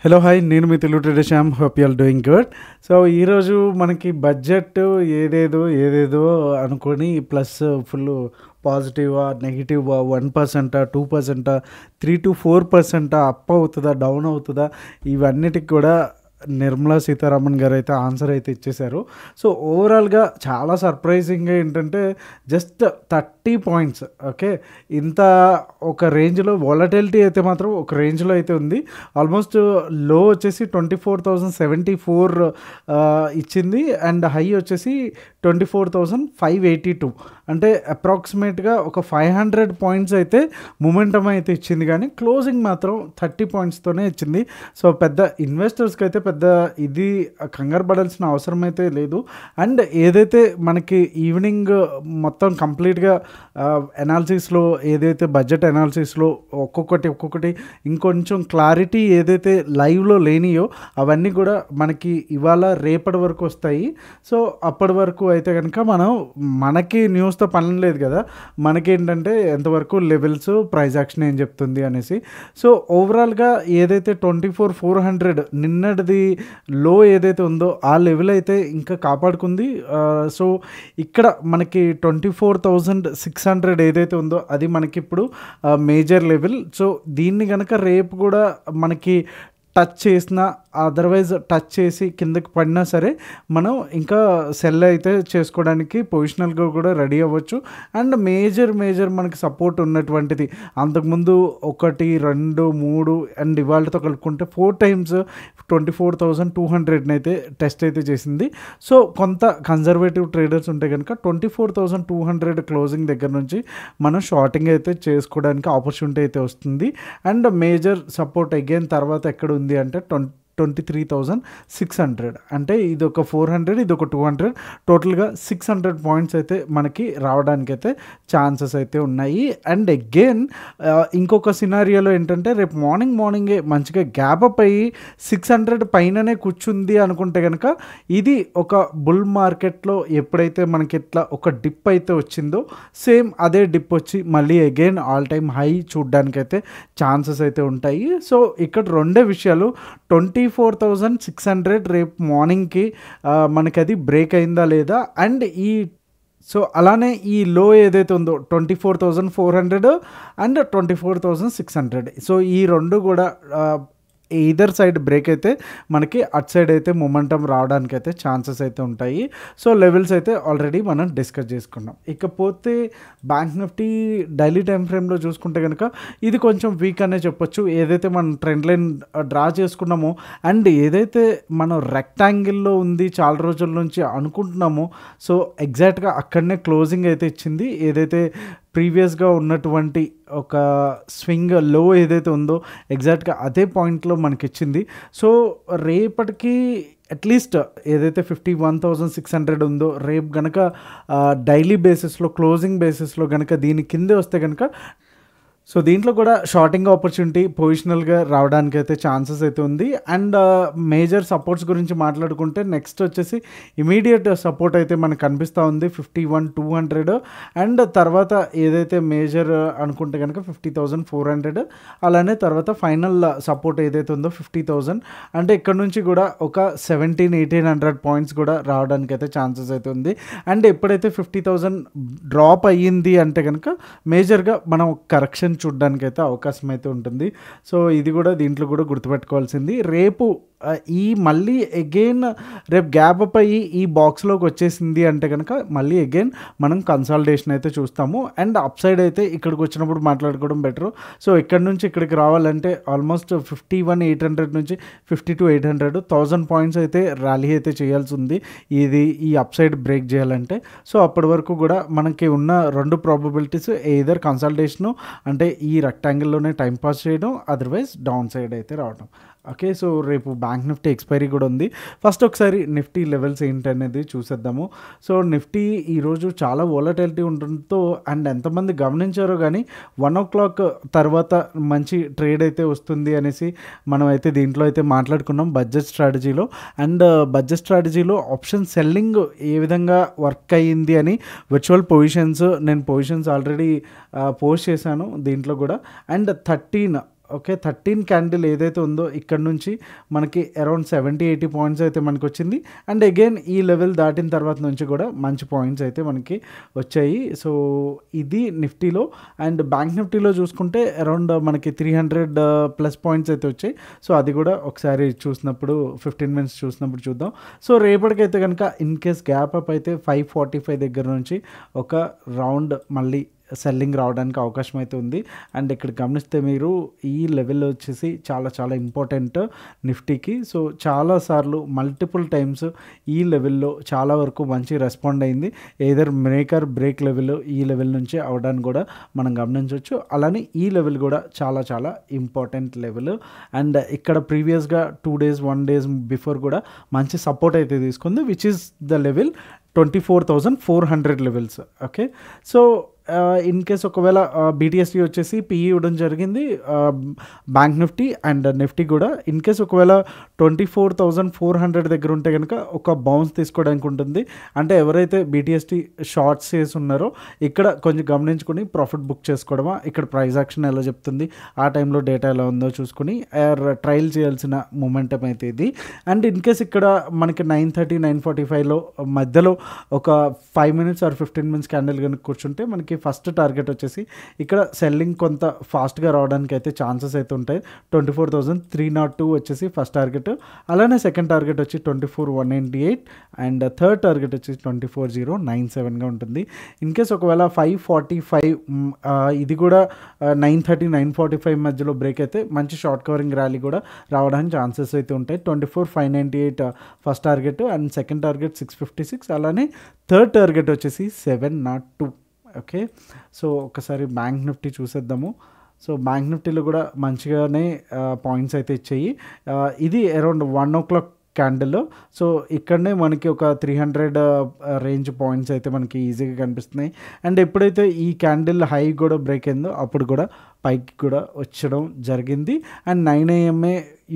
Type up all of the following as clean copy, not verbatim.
Hello hi, నేను మీ Telugu trader Shyam. Hope you are doing good. So ఈరోజు మనకి బడ్జెట్ ఏదేదో అనుకొని ప్లస్ ఫుల్ పాజిటివా నెగిటివా 1%, 2%, 3 to 4% అప్ అవుతుందా డౌన్ అవుతుందా, ఇవన్నిటికి కూడా నిర్మలా సీతారామన్ గారు అయితే ఆన్సర్ అయితే ఇచ్చేశారు. సో ఓవరాల్గా చాలా సర్ప్రైజింగ్గా ఏంటంటే జస్ట్ 30 పాయింట్స్, ఓకే, ఇంత ఒక రేంజ్లో వాలటిలిటీ అయితే మాత్రం ఒక రేంజ్లో అయితే ఉంది. ఆల్మోస్ట్ లో వచ్చేసి 24,074 ఇచ్చింది అండ్ హై వచ్చేసి 24,582, అంటే అప్రాక్సిమేట్గా ఒక 500 పాయింట్స్ అయితే మొమెంటమ్ అయితే ఇచ్చింది, కానీ క్లోజింగ్ మాత్రం 30 పాయింట్స్తోనే ఇచ్చింది. సో పెద్ద ఇన్వెస్టర్స్కి అయితే పెద్ద ఇది కంగారు పడాల్సిన అవసరం అయితే లేదు. అండ్ ఏదైతే మనకి ఈవినింగ్ మొత్తం కంప్లీట్గా అనాలిసిస్లో ఏదైతే బడ్జెట్ అనాలిసిస్లో ఒక్కొక్కటి ఇంకొంచెం క్లారిటీ ఏదైతే లైవ్లో లేనియో అవన్నీ కూడా మనకి ఇవాళ రేపటి వరకు వస్తాయి. సో అప్పటి వరకు అయితే కనుక మనకి న్యూస్తో పని లేదు కదా, మనకేంటంటే ఎంతవరకు లెవెల్స్ ప్రైస్ యాక్షన్ ఏం చెప్తుంది అనేసి. సో ఓవరాల్గా ఏదైతే 24,400 నిన్నటిది లో ఏదైతే ఉందో ఆ లెవెల్ అయితే ఇంకా కాపాడుకుంది. సో ఇక్కడ మనకి 24,600 ఏదైతే ఉందో అది మనకి ఇప్పుడు మేజర్ లెవెల్. సో దీన్ని కనుక రేపు కూడా మనకి టచ్ చేసినా, అదర్వైజ్ టచ్ చేసి కిందకి పడినా సరే మనం ఇంకా సెల్ అయితే చేసుకోవడానికి పొజిషనల్గా కూడా రెడీ అవ్వచ్చు. అండ్ మేజర్ మనకి సపోర్ట్ ఉన్నటువంటిది అంతకుముందు 1, 2, 3 అండ్ ఇవాళతో కలుపుకుంటే 4 times 24,200 అయితే టెస్ట్ అయితే చేసింది. సో కొంత కన్జర్వేటివ్ ట్రేడర్స్ ఉంటే కనుక 24,200 క్లోజింగ్ దగ్గర నుంచి మనం షార్టింగ్ అయితే చేసుకోవడానికి ఆపర్చునిటీ అయితే వస్తుంది. అండ్ మేజర్ సపోర్ట్ అగైన్ తర్వాత ఎక్కడ ఉంది అంటే 23,600, అంటే ఇది ఒక 400, ఇది ఒక 200, టోటల్గా 600 పాయింట్స్ అయితే మనకి రావడానికి అయితే ఛాన్సెస్ అయితే ఉన్నాయి. అండ్ అగైన్ ఇంకొక సినారియోలో ఏంటంటే రేపు మార్నింగే మంచిగా గ్యాప్ అప్ అయ్యి 600 పైననే కూర్చుంది అనుకుంటే కనుక ఇది ఒక బుల్ మార్కెట్లో ఎప్పుడైతే మనకి ఇట్లా ఒక డిప్ అయితే వచ్చిందో సేమ్ అదే డిప్ వచ్చి మళ్ళీ అగైన్ ఆల్ టైమ్ హై చూడడానికైతే ఛాన్సెస్ అయితే ఉంటాయి. సో ఇక్కడ రెండే విషయాలు, 24,600 రేపు మార్నింగ్కి మనకి అది బ్రేక్ అయిందా లేదా, అండ్ సో అలానే ఈ లో ఏదైతే ఉందో 24,400 అండ్ 24,600, సో ఈ రెండు కూడా ఈదర్ సైడ్ బ్రేక్ అయితే మనకి అట్ సైడ్ అయితే మొమెంటం రావడానికి అయితే ఛాన్సెస్ అయితే ఉంటాయి. సో లెవెల్స్ అయితే ఆల్రెడీ మనం డిస్కస్ చేసుకున్నాం. ఇకపోతే బ్యాంక్ నిఫ్టీ డైలీ టైం ఫ్రేమ్లో చూసుకుంటే కనుక ఇది కొంచెం వీక్ అనే చెప్పొచ్చు. ఏదైతే మనం ట్రెండ్ లైన్ డ్రా చేసుకున్నామో అండ్ ఏదైతే మనం రెక్టాంగిల్లో ఉంది చాలా రోజుల నుంచి అనుకుంటున్నామో, సో ఎగ్జాక్ట్గా అక్కడనే క్లోజింగ్ అయితే ఇచ్చింది. ఏదైతే ప్రీవియస్గా ఉన్నటువంటి ఒక స్వింగ్ లో ఏదైతే ఉందో ఎగ్జాక్ట్గా అదే పాయింట్లో మనకి ఇచ్చింది. సో రేపటికి అట్లీస్ట్ ఏదైతే 51,600 ఉందో రేపు కనుక డైలీ బేసిస్లో క్లోజింగ్ బేసిస్లో కనుక దీని కిందే వస్తే కనుక సో దీంట్లో కూడా షార్టింగ్ ఆపర్చునిటీ పొజిషనల్గా రావడానికి అయితే ఛాన్సెస్ అయితే ఉంది. అండ్ మేజర్ సపోర్ట్స్ గురించి మాట్లాడుకుంటే నెక్స్ట్ వచ్చేసి ఇమీడియట్ సపోర్ట్ అయితే మనకు కనిపిస్తూ ఉంది 51,200, అండ్ తర్వాత ఏదైతే మేజర్ అనుకుంటే కనుక 50,400, అలానే తర్వాత ఫైనల్ సపోర్ట్ ఏదైతే ఉందో 50,000, అంటే ఇక్కడ నుంచి కూడా ఒక 1,700-1,800 పాయింట్స్ కూడా రావడానికి అయితే ఛాన్సెస్ అయితే ఉంది. అండ్ ఎప్పుడైతే 50,000 డ్రాప్ అయ్యింది అంటే కనుక మేజర్గా మనం కరెక్షన్ చూడడానికి అయితే అవకాశం అయితే ఉంటుంది. సో ఇది కూడా దీంట్లో కూడా గుర్తుపెట్టుకోవాల్సింది. రేపు ఈ మళ్ళీ అగైన్ రేపు గ్యాప్ అప్ అయ్యి ఈ బాక్స్లోకి వచ్చేసింది అంటే కనుక మళ్ళీ అగైన్ మనం కన్సాలిడేషన్ అయితే చూస్తాము. అండ్ అప్ సైడ్ అయితే ఇక్కడికి వచ్చినప్పుడు మాట్లాడుకోవడం బెటరు. సో ఇక్కడ నుంచి ఇక్కడికి రావాలంటే ఆల్మోస్ట్ 51,800 నుంచి 52,800, 1,000 పాయింట్స్ అయితే ర్యాలీ అయితే చేయాల్సి ఉంది ఇది ఈ అప్ సైడ్ బ్రేక్ చేయాలంటే. సో అప్పటి వరకు కూడా మనకి ఉన్న రెండు ప్రాబబిలిటీస్ ఎయిదర్ కన్సల్టేషను అంటే ఈ రెక్టాంగిల్లోనే టైం పాస్ చేయడం, అదర్వైజ్ డౌన్ సైడ్ అయితే రావడం. ఓకే, సో రేపు బ్యాంక్ నిఫ్టీ ఎక్స్పైరీ కూడా ఉంది. ఫస్ట్ ఒకసారి నిఫ్టీ లెవెల్స్ ఏంటనేది చూసేద్దాము. సో నిఫ్టీ ఈరోజు చాలా వోలటిలిటీ ఉండడంతో అండ్ ఎంతమంది గమనించారో కానీ 1 o'clock తర్వాత మంచి ట్రేడ్ అయితే వస్తుంది అనేసి మనం అయితే దీంట్లో అయితే మాట్లాడుకున్నాం బడ్జెట్ స్ట్రాటజీలో. అండ్ బడ్జెట్ స్ట్రాటజీలో ఆప్షన్ సెల్లింగ్ ఏ విధంగా వర్క్ అయ్యింది అని వర్చువల్ పొజిషన్స్, నేను పొజిషన్స్ ఆల్రెడీ పోస్ట్ చేశాను దీంట్లో కూడా. అండ్ 13 ఓకే 13 క్యాండిల్ ఏదైతే ఉందో ఇక్కడ నుంచి మనకి అరౌండ్ 70-80 పాయింట్స్ అయితే మనకు వచ్చింది. అండ్ అగైన్ ఈ లెవెల్ దాటిన తర్వాత నుంచి కూడా మంచి పాయింట్స్ అయితే మనకి వచ్చాయి. సో ఇది నిఫ్టీలో. అండ్ బ్యాంక్ నిఫ్టీలో చూసుకుంటే అరౌండ్ మనకి 300 ప్లస్ పాయింట్స్ అయితే వచ్చాయి. సో అది కూడా ఒకసారి చూసినప్పుడు 15 మినిట్స్ చూసినప్పుడు చూద్దాం. సో రేపటికైతే కనుక ఇన్ కేస్ గ్యాప్ అప్ అయితే 545 దగ్గర నుంచి ఒక రౌండ్ మళ్ళీ సెల్లింగ్ రావడానికి అవకాశం అయితే ఉంది. అండ్ ఇక్కడ గమనిస్తే మీరు ఈ లెవెల్ వచ్చేసి చాలా చాలా ఇంపార్టెంట్ నిఫ్టీకి. సో చాలాసార్లు మల్టిపుల్ టైమ్స్ ఈ లెవెల్లో చాలా వరకు మంచి రెస్పాండ్ అయింది. ఏదర్ మేకర్ బ్రేక్ లెవెల్ ఈ లెవెల్ నుంచి అవడానికి కూడా మనం గమనించవచ్చు. అలానే ఈ లెవెల్ కూడా చాలా చాలా ఇంపార్టెంట్ లెవెల్. అండ్ ఇక్కడ ప్రీవియస్గా 2 days 1 days బిఫోర్ కూడా మంచి సపోర్ట్ అయితే తీసుకుంది, which is the level 24,400 levels. Okay so in case ఒకవేళ బీటీఎస్టీ వచ్చేసి పిఈ ఇవ్వడం జరిగింది బ్యాంక్ నిఫ్టీ అండ్ నిఫ్టీ కూడా. ఇన్ కేస్ ఒకవేళ 24,400 దగ్గర ఉంటే కనుక ఒక బౌన్స్ తీసుకోవడానికి ఉంటుంది. అంటే ఎవరైతే బీటీఎస్టీ షార్ట్స్ చేసి ఉన్నారో ఇక్కడ కొంచెం గమనించుకొని ప్రాఫిట్ బుక్ చేసుకోవడమా, ఇక్కడ ప్రైస్ యాక్షన్ ఎలా చెప్తుంది, ఆ టైంలో డేటా ఎలా ఉందో చూసుకుని ట్రయల్ చేయాల్సిన మూమెంటం అయితే ఇది. అండ్ ఇన్ కేస్ ఇక్కడ మనకి 9:30 9:45లో మధ్యలో ఒక 5 minutes ఆర్ 15 minutes క్యాండిల్ కనుక కూర్చుంటే మనకి ఫస్ట్ టార్గెట్ వచ్చేసి ఇక్కడ సెల్లింగ్ కొంత ఫాస్ట్గా రావడానికి అయితే ఛాన్సెస్ అయితే ఉంటాయి. 24,302 వచ్చేసి ఫస్ట్ టార్గెట్. అలానే సెకండ్ టార్గెట్ వచ్చి 24,198 అండ్ థర్డ్ టార్గెట్ వచ్చి 24,097గా ఉంటుంది. ఇన్ కేస్ ఒకవేళ 545 ఇది కూడా 9:30 9:45 మధ్యలో బ్రేక్ అయితే మంచి షార్ట్ కవరింగ్ ర్యాలీ కూడా రావడానికి ఛాన్సెస్ అయితే ఉంటాయి. 24,598 first target and second target 656. అలానే థర్డ్ టార్గెట్ వచ్చేసి 702. ఓకే సో ఒకసారి బ్యాంక్ నిఫ్టీ చూసేద్దాము. సో బ్యాంక్ నిఫ్టీలో కూడా మంచిగానే పాయింట్స్ అయితే ఇచ్చాయి. ఇది అరౌండ్ 1 o'clock క్యాండిల్. సో ఇక్కడనే మనకి ఒక 300 రేంజ్ పాయింట్స్ అయితే మనకి ఈజీగా కనిపిస్తున్నాయి. అండ్ ఎప్పుడైతే ఈ క్యాండిల్ హై కూడా బ్రేక్ అయిందో అప్పుడు కూడా పైకి కూడా వచ్చడం జరిగింది. అండ్ 9 AM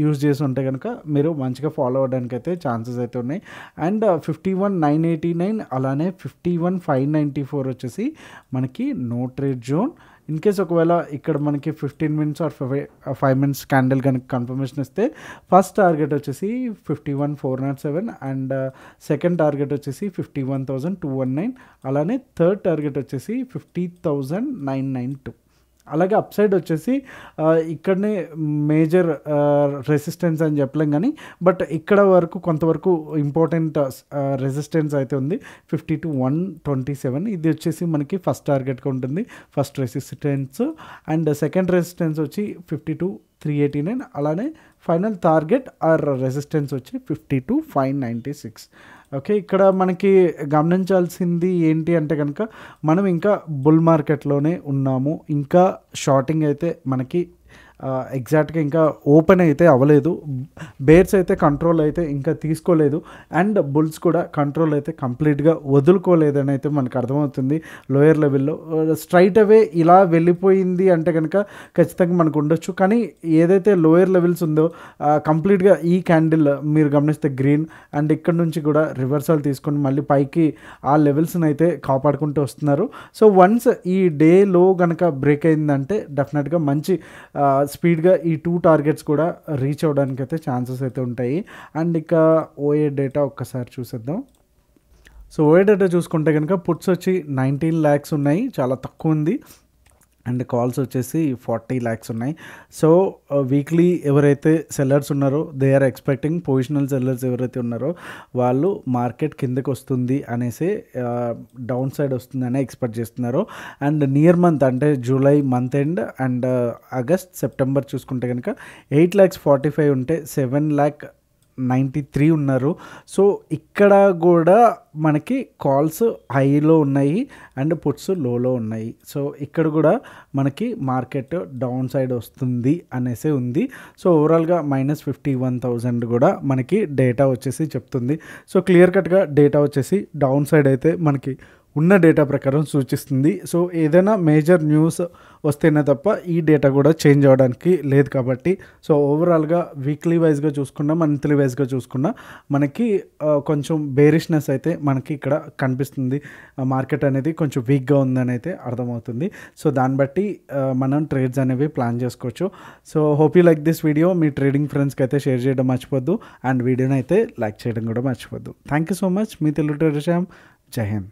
యూజ్ చేసి ఉంటే కనుక మీరు మంచిగా ఫాలో అవ్వడానికి అయితే ఛాన్సెస్ అయితే ఉన్నాయి. అండ్ 51,989 అలానే 51,594 వచ్చేసి మనకి no trade zone. In case ఒకవేళ ఇక్కడ మనకి 15 minutes ఆర్ 5 minutes క్యాండిల్ కనుక కన్ఫర్మేషన్ ఇస్తే ఫస్ట్ టార్గెట్ వచ్చేసి 51,407 అండ్ సెకండ్ టార్గెట్ వచ్చేసి 51,219. అలానే థర్డ్ టార్గెట్ వచ్చేసి 50,992. అలాగే అప్ సైడ్ వచ్చేసి ఇక్కడనే మేజర్ రెసిస్టెన్స్ అని చెప్పలేం కానీ బట్ ఇక్కడ వరకు కొంతవరకు ఇంపార్టెంట్ రెసిస్టెన్స్ అయితే ఉంది 50,127. ఇది వచ్చేసి మనకి ఫస్ట్ టార్గెట్గా ఉంటుంది, first resistance. And second resistance వచ్చి 52,389. అలానే ఫైనల్ టార్గెట్ ఆర్ రెసిస్టెన్స్ వచ్చి 52,596. ఓకే ఇక్కడ మనకి గమనించాల్సింది ఏంటి అంటే కనుక మనం ఇంకా బుల్ మార్కెట్లోనే ఉన్నాము. ఇంకా షార్టింగ్ అయితే మనకి ఎగ్జాక్ట్గా ఇంకా ఓపెన్ అయితే అవ్వలేదు. బేర్స్ అయితే కంట్రోల్ అయితే ఇంకా తీసుకోలేదు అండ్ బుల్స్ కూడా కంట్రోల్ అయితే కంప్లీట్గా వదులుకోలేదని అయితే మనకు అర్థమవుతుంది. లోయర్ లెవెల్లో స్ట్రైట్ అవే ఇలా వెళ్ళిపోయింది అంటే కనుక ఖచ్చితంగా మనకు ఉండొచ్చు. కానీ ఏదైతే లోయర్ లెవెల్స్ ఉందో కంప్లీట్గా ఈ క్యాండిల్ మీరు గమనిస్తే గ్రీన్ అండ్ ఇక్కడ నుంచి కూడా రివర్సల్ తీసుకొని మళ్ళీ పైకి ఆ లెవెల్స్ని అయితే కాపాడుకుంటూ వస్తున్నారు. సో వన్స్ ఈ డే లో కనుక బ్రేక్ అయిందంటే డెఫినెట్గా మంచి స్పీడ్గా ఈ 2 టార్గెట్స్ కూడా రీచ్ అవ్వడానికి అయితే ఛాన్సెస్ అయితే ఉంటాయి. అండ్ ఇక ఓఏ డేటా ఒక్కసారి చూసేద్దాం. సో ఓఏ డేటా చూసుకుంటే కనుక పుట్స్ వచ్చి 19 lakhs ఉన్నాయి, చాలా తక్కువ ఉంది. అండ్ కాల్స్ వచ్చేసి 40 lakhs ఉన్నాయి. సో వీక్లీ ఎవరైతే సెల్లర్స్ ఉన్నారో they are expecting, positional sellers ఎవరైతే ఉన్నారో వాళ్ళు మార్కెట్ కిందకి వస్తుంది అనేసి డౌన్ సైడ్ వస్తుంది అనే ఎక్స్పెక్ట్ చేస్తున్నారు. అండ్ నియర్ మంత్ అంటే July month end and August September చూసుకుంటే కనుక 8,45,000 ఉంటే 7,93,000 ఉన్నారు. సో ఇక్కడ కూడా మనకి కాల్స్ హైలో ఉన్నాయి అండ్ పుట్స్ లోలో ఉన్నాయి. సో ఇక్కడ కూడా మనకి మార్కెట్ డౌన్ సైడ్ వస్తుంది అనేసి ఉంది. సో ఓవరాల్గా -51,000 కూడా మనకి డేటా వచ్చేసి చెప్తుంది. సో క్లియర్ కట్గా డేటా వచ్చేసి డౌన్ సైడ్ అయితే మనకి ఉన్న డేటా ప్రకారం సూచిస్తుంది. సో ఏదైనా మేజర్ న్యూస్ వస్తేనే తప్ప ఈ డేటా కూడా చేంజ్ అవ్వడానికి లేదు కాబట్టి సో ఓవరాల్గా వీక్లీ వైజ్గా చూసుకున్నా మంత్లీ వైజ్గా చూసుకున్నా మనకి కొంచెం బేరిష్నెస్ అయితే మనకి ఇక్కడ కనిపిస్తుంది. మార్కెట్ అనేది కొంచెం వీక్గా ఉందని అయితే అర్థమవుతుంది. సో దాన్ని బట్టి మనం ట్రేడ్స్ అనేవి ప్లాన్ చేసుకోవచ్చు. So hope you like this video. Me trading ఫ్రెండ్స్కి అయితే షేర్ చేయడం మర్చిపోద్దు అండ్ వీడియోని అయితే లైక్ చేయడం కూడా మర్చిపోద్దు. Thank you so much. మీ తెలుగు ట్రేడర్ శ్యామ్. జై హింద్.